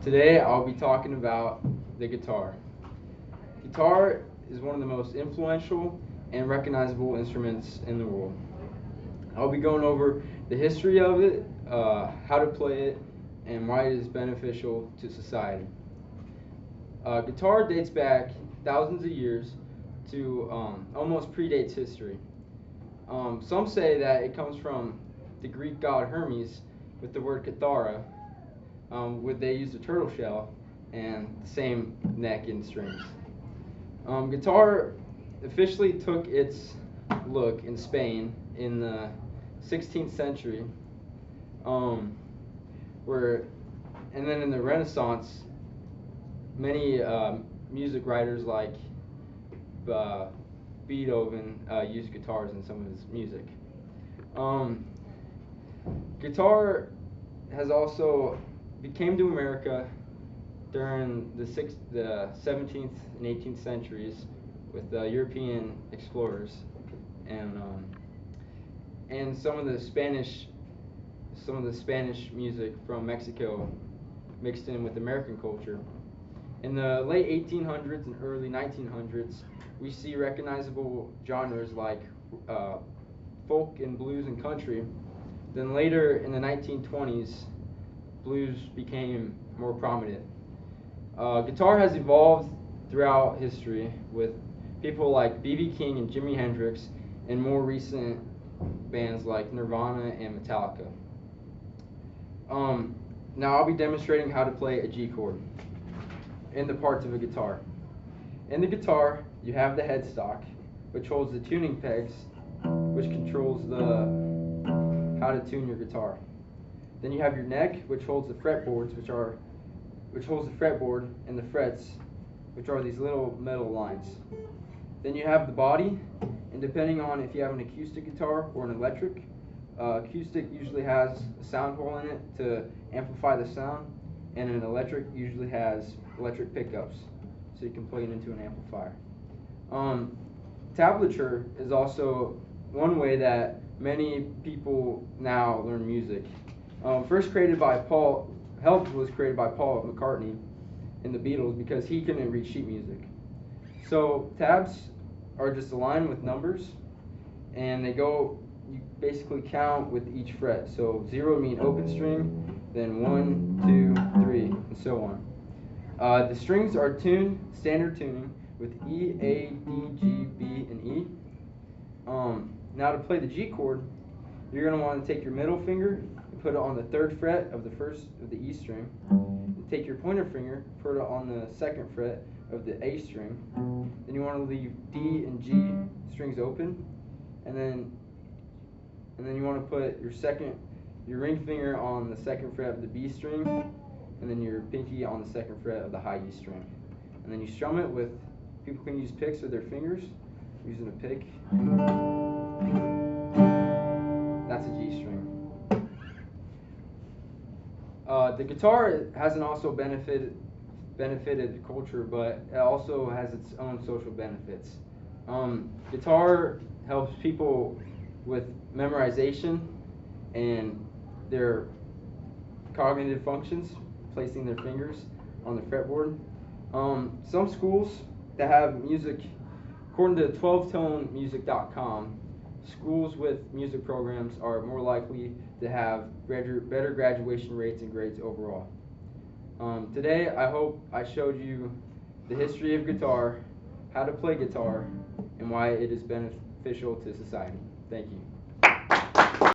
Today I'll be talking about the guitar. Guitar is one of the most influential and recognizable instruments in the world. I'll be going over the history of it, how to play it, and why it is beneficial to society. Guitar dates back thousands of years to almost predates history. Some say that it comes from the Greek god Hermes with the word kathara, where they used a turtle shell and the same neck and strings. Guitar officially took its look in Spain in the 16th century, where, and then in the Renaissance, many music writers like Beethoven used guitars in some of his music. Guitar has also came to America during the 17th and 18th centuries with European explorers and some of the Spanish music from Mexico mixed in with American culture. In the late 1800s and early 1900s, we see recognizable genres like folk and blues and country. Then later in the 1920s, blues became more prominent. Guitar has evolved throughout history with people like B.B. King and Jimi Hendrix, and more recent bands like Nirvana and Metallica. Now I'll be demonstrating how to play a G chord in the parts of a guitar. In the guitar, you have the headstock, which holds the tuning pegs, which controls how to tune your guitar. Then you have your neck, which holds the fretboards, which holds the fretboard and the frets, which are these little metal lines. Then you have the body, and depending on if you have an acoustic guitar or an electric, acoustic usually has a sound hole in it to amplify the sound, and an electric usually has electric pickups, so you can plug it into an amplifier. Tablature is also one way that many people now learn music. First created by was created by Paul McCartney in the Beatles because he couldn't read sheet music. So tabs are just a line with numbers, and you basically count with each fret. So 0 mean open string, then 1, 2, 3, and so on. The strings are tuned, standard tuning, with E, A, D, G, B, and E. Now to play the G chord, you're going to want to take your middle finger and put it on the 3rd fret of the E string. Take your pointer finger, put it on the 2nd fret of the A string. Then you want to leave D and G strings open, and then you want to put your ring finger on the 2nd fret of the B string, and then your pinky on the 2nd fret of the high E string. And then you strum it with, people can use picks or their fingers. I'm using a pick. That's a G string. The guitar hasn't also benefited the culture, but it also has its own social benefits. Guitar helps people with memorization and their cognitive functions, placing their fingers on the fretboard. Some schools that have music, according to 12tonemusic.com, schools with music programs are more likely to have better graduation rates and grades overall. Today, I hope I showed you the history of guitar, how to play guitar, and why it is beneficial to society. Thank you.